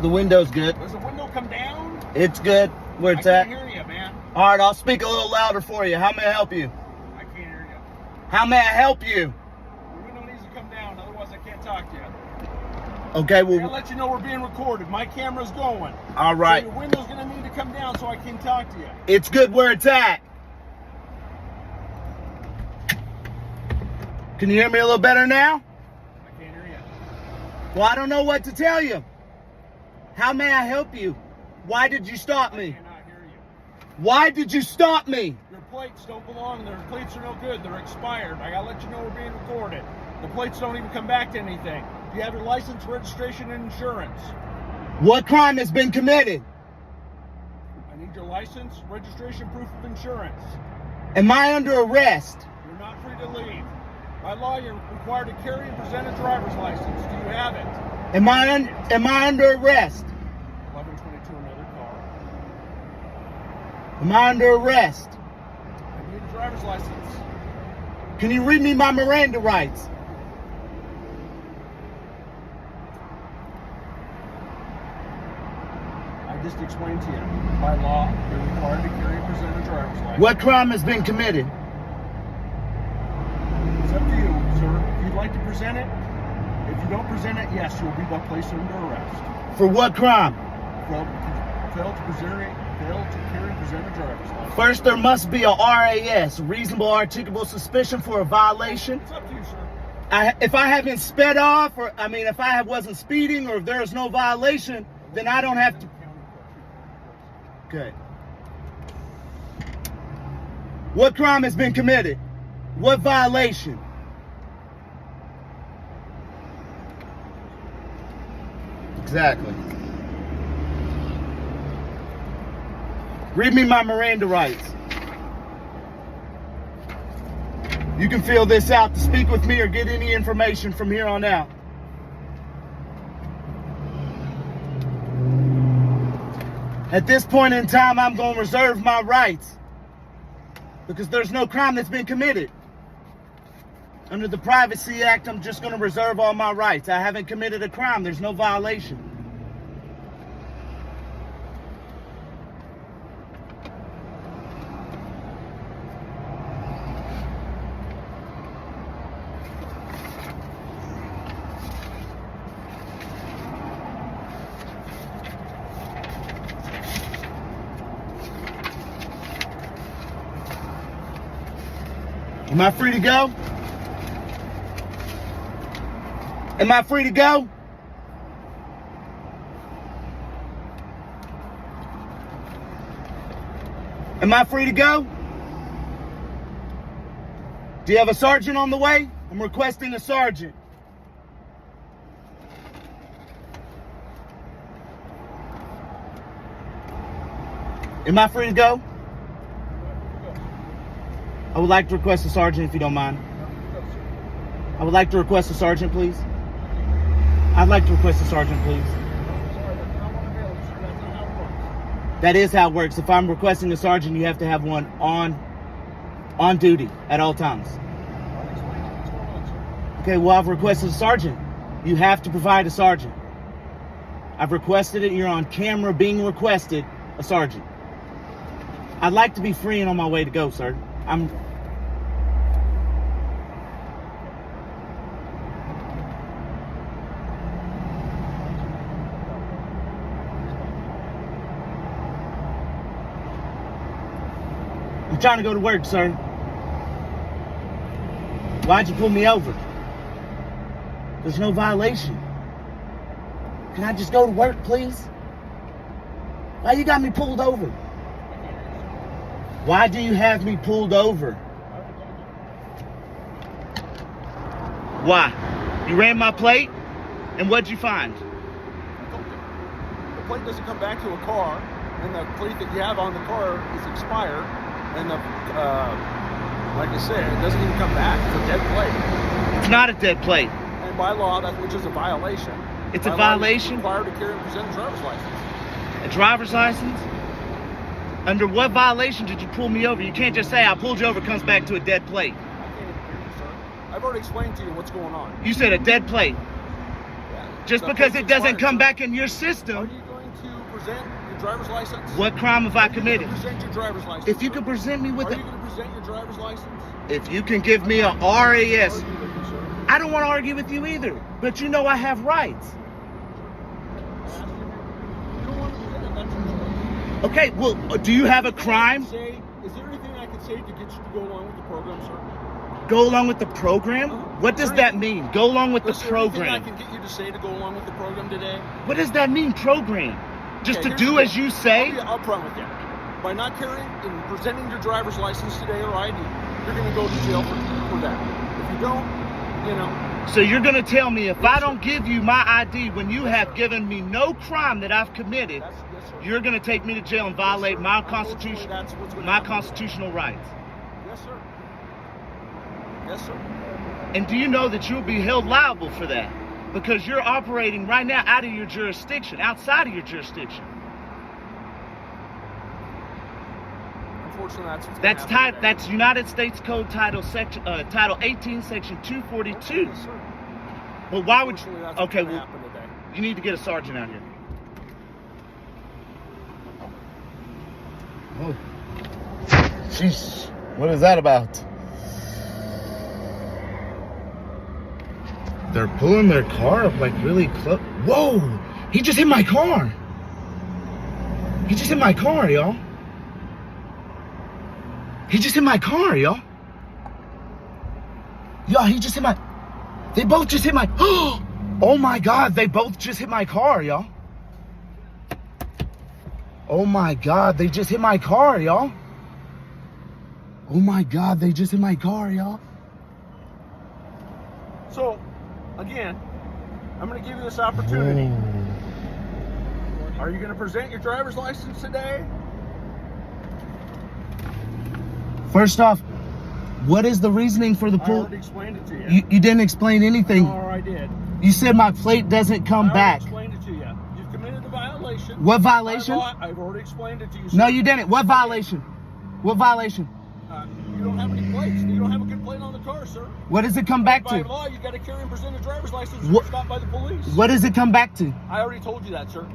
The window's good. Does the window come down? It's good. Where it's at? I can't hear you, man. All right, I'll speak a little louder for you. How may I help you? I can't hear you. How may I help you? The window needs to come down, otherwise I can't talk to you. Okay, well... I'll let you know we're being recorded. My camera's going. All right. So your window's going to need to come down so I can talk to you. It's good where it's at. Can you hear me a little better now? I can't hear you. Well, I don't know what to tell you. How may I help you? Why did you stop me? I cannot hear you. Why did you stop me? Your plates don't belong there. The plates are no good. They're expired. I got to let you know we're being recorded. The plates don't even come back to anything. Do you have your license, registration, and insurance? What crime has been committed? I need your license, registration, proof of insurance. Am I under arrest? You're not free to leave. By law, you're required to carry and present a driver's license. Do you have it? Am I under arrest? 1122, another car. Am I under arrest? I need a driver's license. Can you read me my Miranda rights? I just explained to you. By law, you're required to carry and present a driver's license. What crime has been committed? It's up to you, sir. If you'd like to present it, if you don't present it, yes, you'll be placed under arrest. For what crime? Fail to carry and present a driver's license. First, there must be a RAS, reasonable articulable suspicion for a violation. It's up to you, sir. If I haven't sped off, or if I wasn't speeding, or if there is no violation, then I don't have to. Okay. What crime has been committed? What violation? Exactly. Read me my Miranda rights. You can fill this out to speak with me or get any information from here on out. At this point in time, I'm going to reserve my rights because there's no crime that's been committed. Under the Privacy Act, I'm just going to reserve all my rights. I haven't committed a crime. There's no violation. Am I free to go? Am I free to go? Am I free to go? Do you have a sergeant on the way? I'm requesting a sergeant. Am I free to go? I would like to request a sergeant if you don't mind. I would like to request a sergeant, please. I'd like to request a sergeant, please. That is how it works. If I'm requesting a sergeant, you have to have one on duty at all times. Okay, well, I've requested a sergeant. You have to provide a sergeant. I've requested it. You're on camera being requested a sergeant. I'd like to be free and on my way to go, sir. I'm trying to go to work, sir. Why'd you pull me over? There's no violation. Can I just go to work, please? Why you got me pulled over? Why do you have me pulled over? Why? You ran my plate? And what'd you find? The plate doesn't come back to a car, and the plate that you have on the car is expired, and like I said, it doesn't even come back. It's a dead plate. It's not a dead plate. And by law, which is a violation. It's a violation? Required to carry and present a driver's license. A driver's license? Under what violation did you pull me over? You can't just say I pulled you over, comes back to a dead plate. I can't even hear you, sir. I've already explained to you what's going on. You said a dead plate. Yeah. Just The because plate's it doesn't expired, come sir. back in your Are system. you going to present your driver's license? What crime have I Are you committed? going to present your driver's license? If you sir? could present me with Are a, you going to present your driver's license? if you can give me a RAS, Argue with you, sir. I don't want to argue with you either. But you know I have rights. I asked you if you don't want to present it, that's your choice. Okay, well, do you have a crime? Is there anything I can say to get you to go along with the program, sir? Go along with the program? What does that mean? Go along with the Is there anything I program. can get you to say to go along with the program today? What does that mean, program? Just Okay, to here's do the as deal. you say? I'll be upfront with you. By not carrying and presenting your driver's license today or ID, you're going to go to jail for that. If you don't, you know. So you're going to tell me if I don't give you my ID when you have given me no crime that I've committed, Yes, sir. you're going to take me to jail and violate sir. my Unfortunately, constitution, that's what's gonna my happen. constitutional rights. Yes, sir. Yes, sir. And do you know that you'll be held liable for that? Because you're operating right now out of your jurisdiction, outside of your jurisdiction. Unfortunately, that's what's That's gonna happen today. That's United States Code Title 18, Section 242. Yes, sir. Well, why would Unfortunately, you? that's what's Okay, gonna well, happen today. you need to get a sergeant out here. Oh, sheesh! What is that about? They're pulling their car up like really close. Whoa! He just hit my car. He just hit my car, y'all. He just hit my car, y'all. Y'all, he just hit my... They both just hit my... Oh my God, they both just hit my car, y'all. Oh my God, they just hit my car, y'all. Oh my God, they just hit my car, y'all. So, again, I'm going to give you this opportunity. Are you going to present your driver's license today? First off, what is the reasoning for the I pull? already explained it to you. You didn't explain anything. Or I did. You said my plate doesn't come I back. already explained it to you. You've committed a violation. What violation? I've already explained it to you, sir. No, you didn't. What violation? What violation? You don't have any plates. You don't have a good plate on the car, sir. What does it come back By to? law, you got to carry and present a driver's license or What- you're stopped by the police. What does it come back to? I already told you that, sir.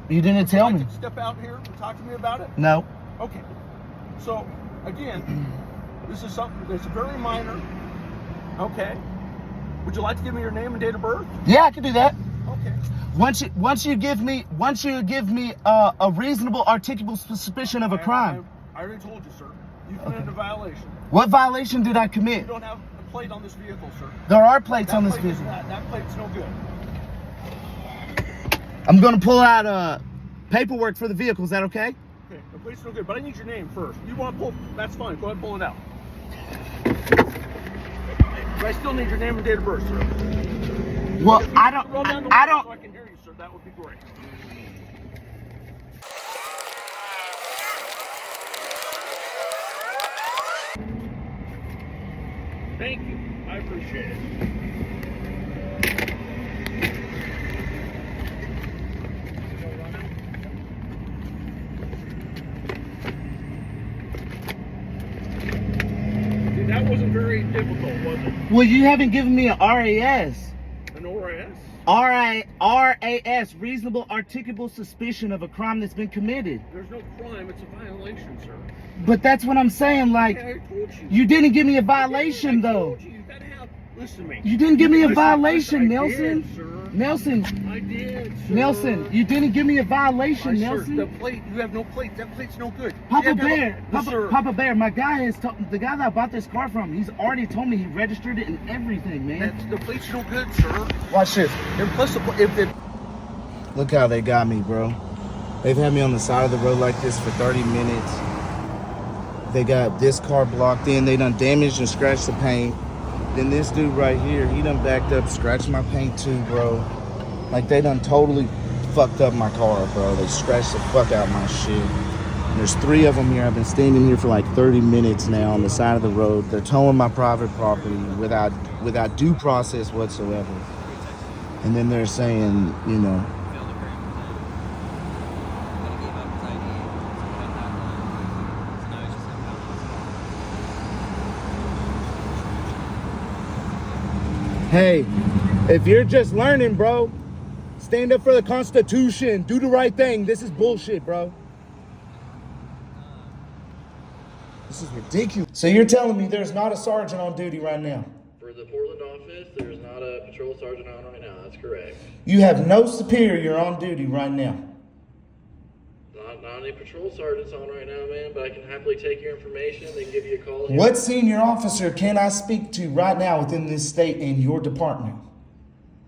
You didn't tell Would you me. like to step out here and talk to me about it? No. Okay. So, again, this is something that's very minor. Okay. Would you like to give me your name and date of birth? Yeah, I can do that. Okay. Once you give me a reasonable, articulable suspicion of a crime. I already told you, sir. You committed a violation. What violation did I You commit? don't have a plate on this vehicle, sir. There are plates That on this plate is vehicle. that plate's no good. I'm gonna pull out paperwork for the vehicle. Is that okay? Okay, the plate's no good, but I need your name first. You want to pull? That's fine. Go ahead and pull it out. But I still need your name and date of birth, sir. Well, If you I could roll down don't. the I window don't. So I can hear you, sir. That would be great. Thank you. I appreciate it. Dude, that wasn't very difficult, was it? Well, you haven't given me a RAS. An ORS? RAS, reasonable, articulable suspicion of a crime that's been committed. There's no crime. It's a violation, sir. But that's what I'm saying. Like, I told you. you didn't give me a violation, I though. told you. You gotta have. Listen to me. You didn't give me a Listen, violation, I Nelson. Did, sir. Nelson, I did, sir. Nelson, you didn't give me a violation, Sir, Nelson. the plate. You have no plate. That plate's no good. Papa You have to have Bear, a- sir. Papa Bear, my guy the guy that I bought this car from, he's already told me he registered it and everything, man. The plate's no good, sir. Watch this. And plus, if it. Look how they got me, bro. They've had me on the side of the road like this for 30 minutes. They got this car blocked in. They done damaged and scratched the paint. Then this dude right here, he done backed up, scratched my paint too, bro. Like, they done totally fucked up my car, bro. They scratched the fuck out my shit. And there's 3 of them here. I've been standing here for like 30 minutes now on the side of the road. They're towing my private property without due process whatsoever. And then they're saying, you know, hey, if you're just learning, bro, stand up for the Constitution. Do the right thing. This is bullshit, bro. This is ridiculous. So you're telling me there's not a sergeant on duty right now? For the Portland office, there's not a patrol sergeant on right now. That's correct. You have no superior on duty right now? Not any patrol sergeants on right now, man, but I can happily take your information. They can give you a call. What senior officer can I speak to right now within this state in your department?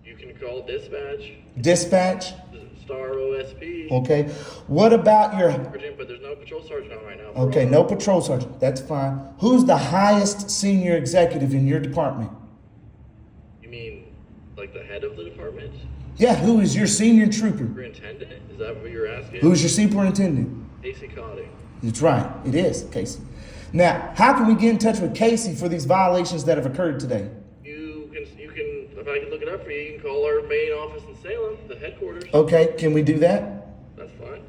You can call dispatch. Dispatch? Star OSP. Okay. What about your... But there's no patrol sergeant on right now. Okay, no patrol sergeant. That's fine. Who's the highest senior executive in your department? You mean like the head of the department? Yeah, who is your senior trooper? Superintendent? Is that what you're asking? Who's your superintendent? Casey Cotting. That's right. It is, Casey. Now, how can we get in touch with Casey for these violations that have occurred today? You can, if I can look it up for you, you can call our main office in Salem, the headquarters. Okay, can we do that? That's fine.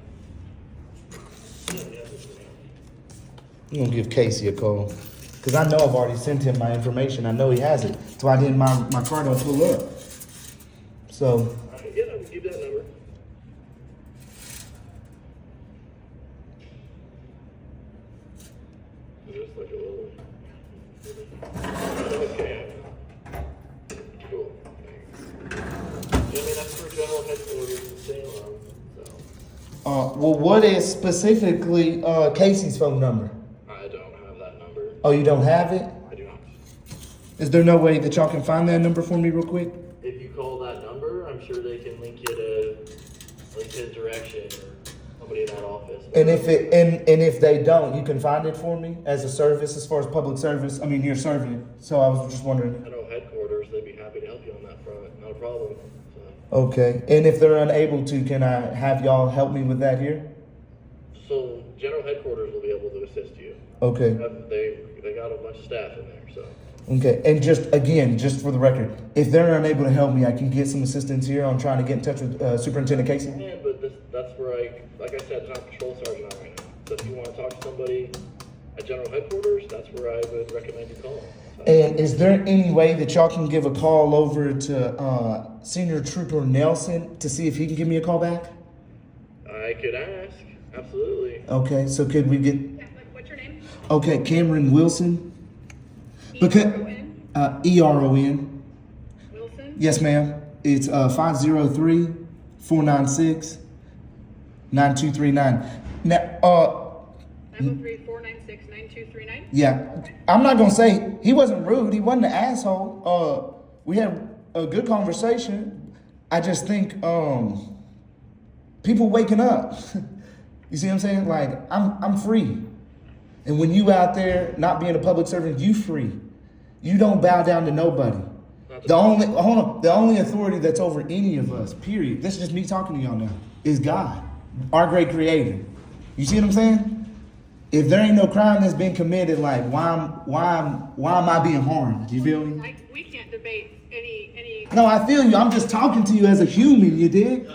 I'm gonna give Casey a call. Because I know I've already sent him my information. I know he has it. That's why I didn't my car don't pull up. So I can give that number. Just like a little. Okay. Cool. Thanks. Yeah, I mean, that's for general headquarters in Salem. So. well, what is specifically Casey's phone number? I don't have that number. Oh, you don't have it? I do not. Is there no way that y'all can find that number for me real quick? If you call that number, I'm sure they can link you to his direction or somebody in that office. And if they don't, you can find it for me as a service, as far as public service. I mean, you're serving. So I was just wondering. I know headquarters, they'd be happy to help you on that front. Not a problem. So. Okay. And if they're unable to, can I have y'all help me with that here? So general headquarters will be able to assist you. Okay. They got a bunch of staff in there, so. Okay. And just for the record, if they're unable to help me, I can get some assistance here on trying to get in touch with Superintendent Casey? Yeah, but that's where like I said, not patrol sergeant on right now. So if you want to talk to somebody at general headquarters, that's where I would recommend you call. So. And is there any way that y'all can give a call over to Senior Trooper Nelson to see if he can give me a call back? I could ask, absolutely. Okay, so could we get... What's your name? Okay, Cameron Wilson. Because E-R-O-N. Wilson? Yes, ma'am. It's 503-496-9239. Now, 503-496-9239? yeah, I'm not gonna say he wasn't rude. He wasn't an asshole. We had a good conversation. I just think people waking up. You see what I'm saying? Like I'm free, and when you out there not being a public servant, you free. You don't bow down to nobody. The only authority that's over any of us, period. This is just me talking to y'all now, is God, our great creator. You see what I'm saying? If there ain't no crime that's been committed, like why am I being harmed? You feel me? We can't debate any. No, I feel you. I'm just talking to you as a human. You dig?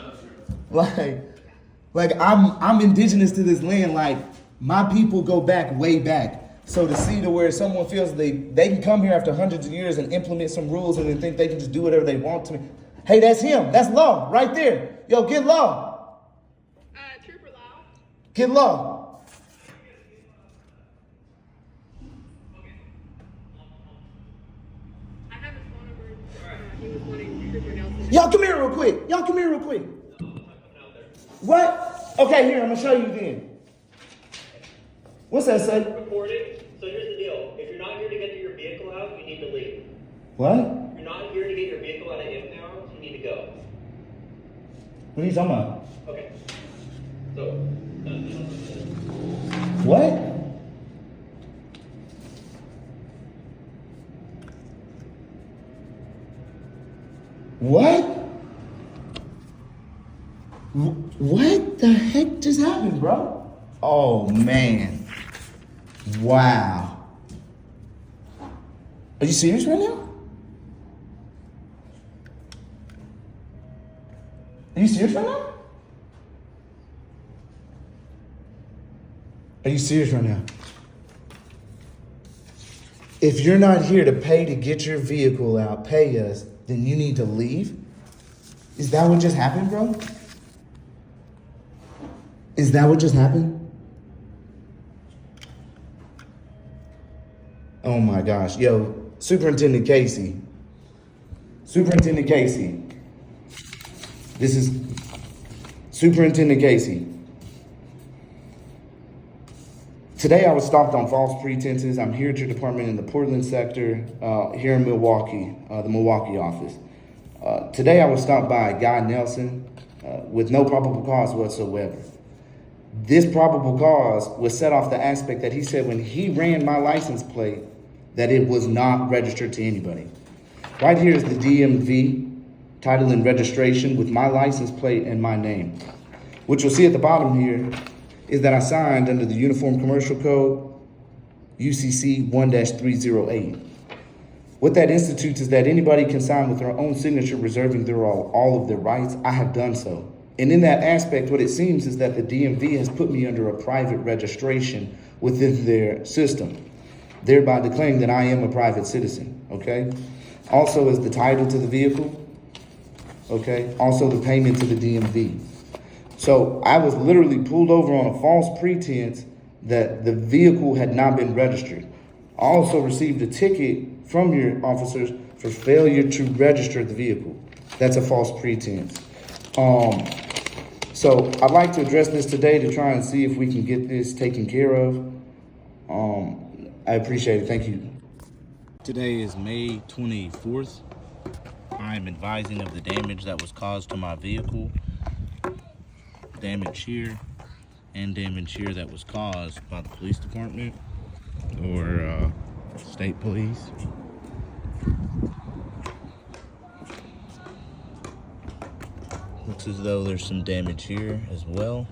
Like I'm indigenous to this land. Like my people go back way back. So to see to where someone feels they can come here after hundreds of years and implement some rules and then think they can just do whatever they want to me. Hey, that's him. That's law right there. Yo, get law. Trooper Lau. Get law. I have his phone number. He was wanting Trooper Nelson. Y'all come here real quick. What? Okay, here, I'm gonna show you then. What's that say? Recording. So here's the deal. If you're not here to get your vehicle out, you need to leave. What? If you're not here to get your vehicle out of impound, you need to go. What are you talking about? Okay. So, What? What? What the heck just happened, bro? Oh, man. Wow. Are you serious right now? Are you serious right now? Are you serious right now? If you're not here to pay to get your vehicle out, pay us, then you need to leave? Is that what just happened, bro? Is that what just happened? Oh my gosh. Yo, Superintendent Casey. Superintendent Casey. This is Superintendent Casey. Today I was stopped on false pretenses. I'm here at your department in the Portland sector, here in Milwaukee, the Milwaukee office. Today I was stopped by Guy Nelson with no probable cause whatsoever. This probable cause was set off the aspect that he said when he ran my license plate that it was not registered to anybody. Right here is the DMV title and registration with my license plate and my name. What you'll see at the bottom here is that I signed under the Uniform Commercial Code, UCC 1-308. What that institutes is that anybody can sign with their own signature reserving all of their rights. I have done so. And in that aspect, what it seems is that the DMV has put me under a private registration within their system, thereby declaring that I am a private citizen, okay? Also is the title to the vehicle, okay? Also the payment to the DMV. So I was literally pulled over on a false pretense that the vehicle had not been registered. I also received a ticket from your officers for failure to register the vehicle. That's a false pretense. So I'd like to address this today to try and see if we can get this taken care of. I appreciate it. Thank you. Today is May 24th. I am advising of the damage that was caused to my vehicle. Damage here and damage here that was caused by the police department or state police. Looks as though there's some damage here as well,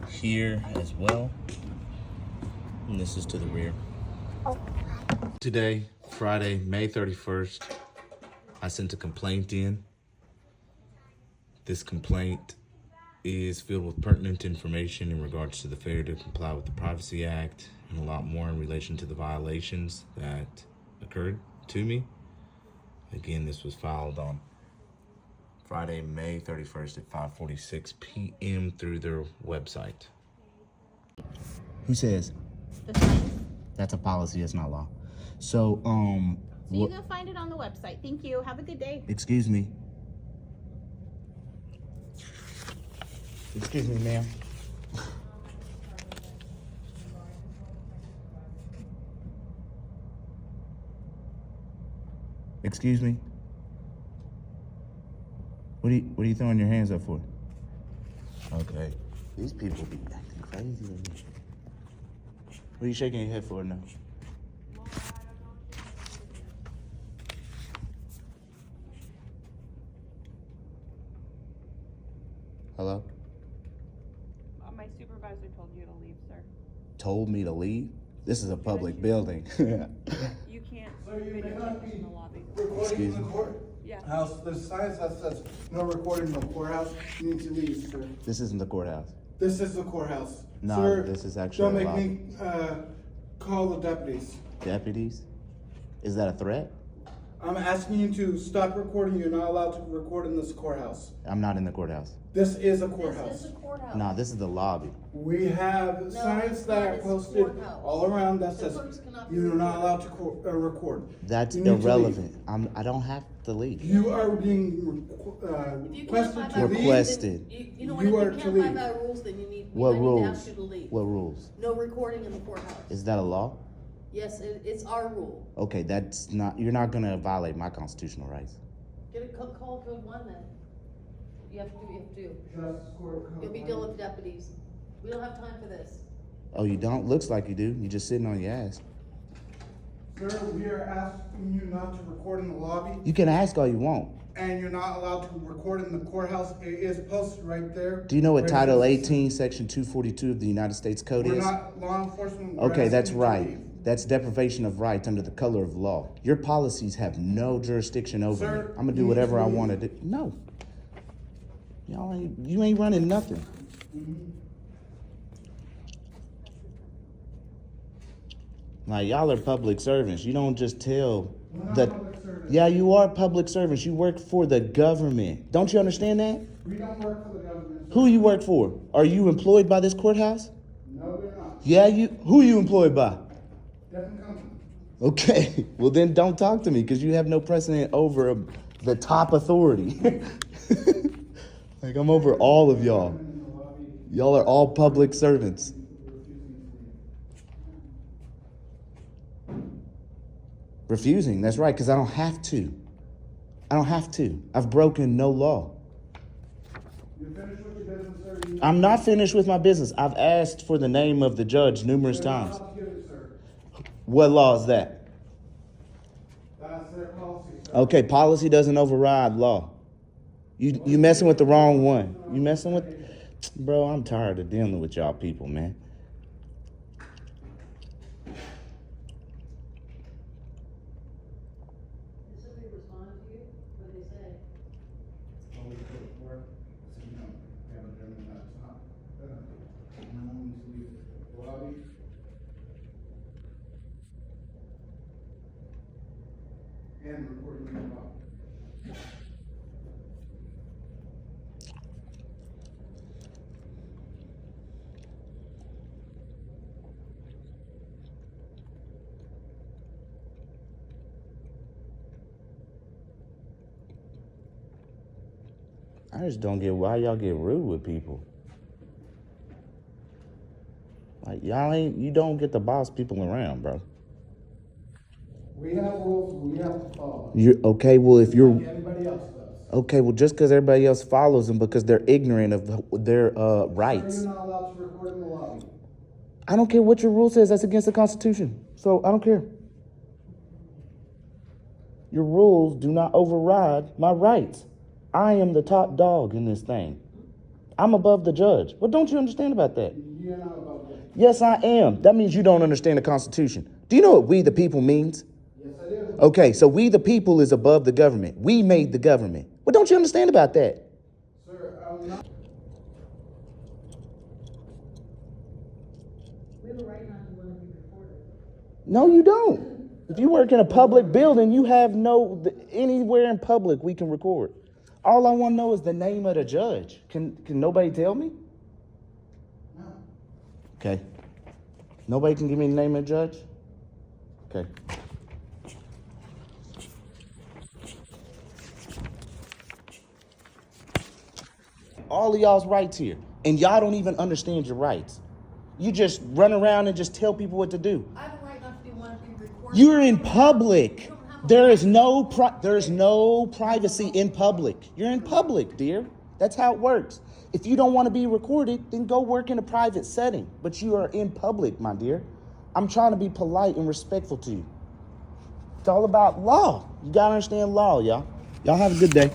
here as well, and this is to the rear. Today, Friday, May 31st, I sent a complaint in. This complaint is filled with pertinent information in regards to the failure to comply with the Privacy Act and a lot more in relation to the violations that occurred to me. Again, this was filed on Friday, May 31st at 5:46 p.m. through their website. Who says? That's a policy, it's not law. So, So you can find it on the website. Thank you. Have a good day. Excuse me. Excuse me, ma'am. Excuse me. What are you throwing your hands up for? Okay. These people be acting crazy. What are you shaking your head for now? Hello? My supervisor told you to leave, sir. Told me to leave? This is a public building. You can't video cameras in the lobby. Excuse me? Yeah. House, the sign that says no recording in the courthouse, you need to leave, sir. This isn't the courthouse. This is the courthouse. No, Sir, this is actually don't a make me, call the deputies. Deputies? Is that a threat? I'm asking you to stop recording. You're not allowed to record in this courthouse. I'm not in the courthouse. This is a courthouse. This is a courthouse. No, this is the lobby. We have No, signs it's that not. are It's a posted courthouse. all around that The says clerks cannot be you're not recorded. allowed to record. That's You need to leave. irrelevant. I don't have to leave. You are being If you can't requested abide to by leave. Requested. You know what, You if are you to can't leave. abide by rules, then you need, What I need to rules? ask you to leave. What rules? No recording in the courthouse. Is that a law? Yes, it's our rule. Okay, that's not, you're not gonna violate my constitutional rights. Get a call code 1 then. You have to do. Justice Court Code You'll be 1. dealing with deputies. We don't have time for this. Oh, you don't? Looks like you do. You're just sitting on your ass. Sir, we are asking you not to record in the lobby, You can ask all you want. and you're not allowed to record in the courthouse. It is posted right there. Do you know what Right Title there. 18, Section 242 of the United States Code We're is? not law enforcement. We're Okay, asking that's you to right. leave. That's deprivation of rights under the color of law. Your policies have no jurisdiction over Sir, me. I'm gonna do you whatever need I to want to do. No. You ain't running nothing. Like, y'all are public servants. You don't just tell We're not the, public servants. service. Yeah, you are public servants. You work for the government. Don't you understand that? We don't work for the government. sir. Who you work for? Are you employed by this courthouse? No, we're not. Yeah, you. Who you employed by? Different company. Okay, well then don't talk to me because you have no precedent over the top authority. Like I'm over all of y'all. In the lobby, Y'all are all public servants. Refusing, that's right, because I don't have to. I don't have to. I've broken no law. You're finished with your business, sir. You- I'm not finished with my business. I've asked for the name of the judge numerous You're not times. allowed to give it, sir. What law is that? That's their policy, sir. Okay, policy doesn't override law. You messing with the wrong one. You messing with, bro. I'm tired of dealing with y'all people, man. Did somebody respond to you? What did they say? Always go to court. So, you know, we have a German that's not, no one needs to leave the lobby. And recording your lobby. I just don't get why y'all get rude with people. Like you don't get to boss people around, bro. We have rules we have to follow. You okay? Well, if you're Like everybody else does. okay, well, just because everybody else follows them because they're ignorant of their rights. Sir, you're not allowed to record in the lobby. I don't care what your rule says. That's against the Constitution. So I don't care. Your rules do not override my rights. I am the top dog in this thing. I'm above the judge. What don't you understand about that? You're not above that. Yes, I am. That means you don't understand the Constitution. Do you know what we the people means? Yes, I do. Okay, so we the people is above the government. We made the government. What don't you understand about that? Sir, I'm not. We have a right not to want to be recorded. No, you don't. If you work in a public building, you have anywhere in public we can record. All I want to know is the name of the judge. Can nobody tell me? No. Okay. Nobody can give me the name of the judge? Okay. All of y'all's rights here, and y'all don't even understand your rights. You just run around and just tell people what to do. I have a right not to want to be recorded. You're in public. There is no privacy in public. You're in public, dear. That's how it works. If you don't want to be recorded, then go work in a private setting. But you are in public, my dear. I'm trying to be polite and respectful to you. It's all about law. You gotta understand law, y'all. Y'all have a good day.